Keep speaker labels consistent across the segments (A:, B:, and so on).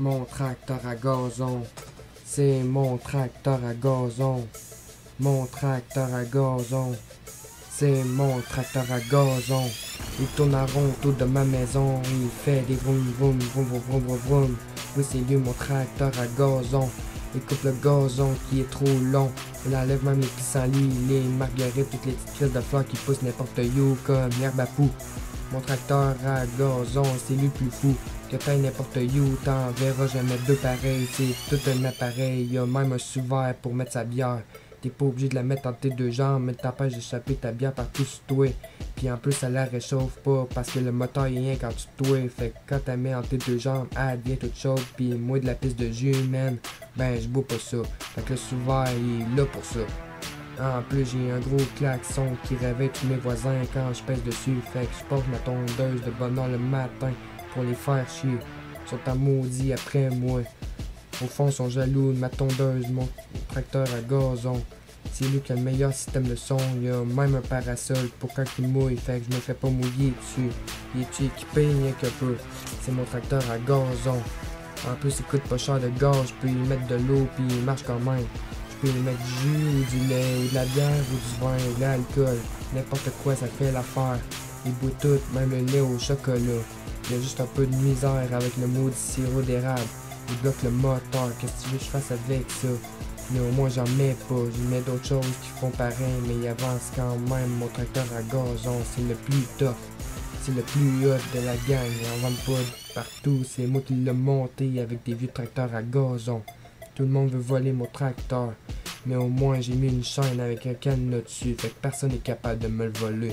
A: Mon tracteur à gazon, c'est mon tracteur à gazon. Mon tracteur à gazon, c'est mon tracteur à gazon. Il tourne en rond autour de ma maison, il fait des vroom vroom vroom vroom vroom vroom vroom. Oui, c'est lui mon tracteur à gazon. Il coupe le gazon qui est trop long. Il enlève même les pissenlits, les marguerites, toutes les petites crises de fleurs qui poussent n'importe où comme l'herbe à fou. Mon tracteur à gazon, c'est lui le plus fou. Que t'ailles n'importe où, t'en verras jamais deux pareils. C'est tout un appareil, y a même un sous-verre pour mettre sa bière. T'es pas obligé de la mettre entre tes deux jambes, mais t'empêches d'échapper ta bière partout sur toi. Puis en plus, elle la réchauffe pas parce que le moteur est rien quand tu te fait que quand t'as mis entre tes deux jambes, elle devient toute chaude. Puis moi de la piste de jus, man, ben je bois pas ça. Fait que le sous-verre, il est là pour ça. En plus, j'ai un gros klaxon qui réveille tous mes voisins quand je pèse dessus. Fait que je porte ma tondeuse de bonne heure le matin pour les faire chier. Ils sont en maudit après moi. Au fond, ils sont jaloux de ma tondeuse, mon tracteur à gazon. C'est lui qui a le meilleur système de son. Il y a même un parasol pour quand il mouille, fait que je me fais pas mouiller dessus. Il est équipé rien qu'un peu. C'est mon tracteur à gazon. En plus, il coûte pas cher de gaz. Je peux y mettre de l'eau puis il marche quand même. Je peux y mettre du jus ou du lait ou de la bière ou du vin ou de l'alcool. N'importe quoi, ça fait l'affaire. Il boit tout, même le lait au chocolat. Il y a juste un peu de misère avec le maudit sirop d'érable. Il bloque le moteur, qu'est-ce que tu veux que je fasse avec ça? Mais au moins j'en mets pas, j'y mets d'autres choses qui font pareil, mais il avance quand même. Mon tracteur à gazon, c'est le plus tough, c'est le plus hot de la gang. Il en vend pas partout, c'est moi qui l'ai monté avec des vieux tracteurs à gazon. Tout le monde veut voler mon tracteur, mais au moins j'ai mis une chaîne avec un cadenas dessus, fait que personne n'est capable de me le voler.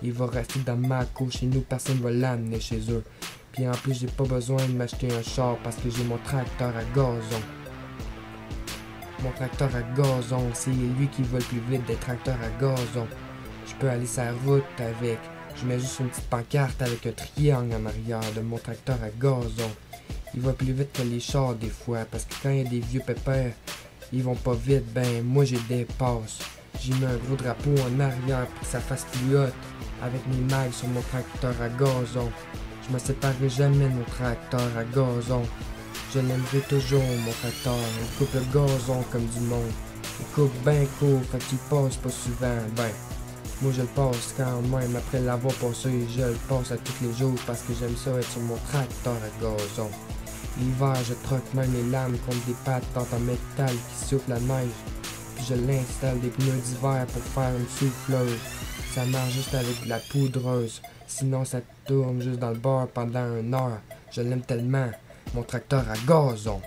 A: Il va rester dans ma cour chez nous, personne va l'amener chez eux. Puis en plus, j'ai pas besoin de m'acheter un char parce que j'ai mon tracteur à gazon. Mon tracteur à gazon, c'est lui qui va le plus vite des tracteurs à gazon. Je peux aller sur la route avec. Je mets juste une petite pancarte avec un triangle en arrière de mon tracteur à gazon. Il va plus vite que les chars des fois parce que quand il y a des vieux pépères, ils vont pas vite, ben moi j'ai des passes. J'ai mis un gros drapeau en arrière pour que ça fasse plus haute avec mes mags sur mon tracteur à gazon. Je me séparerai jamais de mon tracteur à gazon. Je l'aimerai toujours, mon tracteur. Il coupe le gazon comme du monde. Il coupe bien court, fait qu'il passe pas souvent. Ben, moi je le passe quand même après l'avoir passé. Je le passe à tous les jours parce que j'aime ça être sur mon tracteur à gazon. L'hiver, je troque même les lames contre des pattes en métal qui soufflent la neige. Puis je l'installe des pneus d'hiver pour faire une souffleuse. Ça marche juste avec de la poudreuse. Sinon, ça tourne juste dans le beurre pendant 1 heure. Je l'aime tellement, mon tracteur à gazon.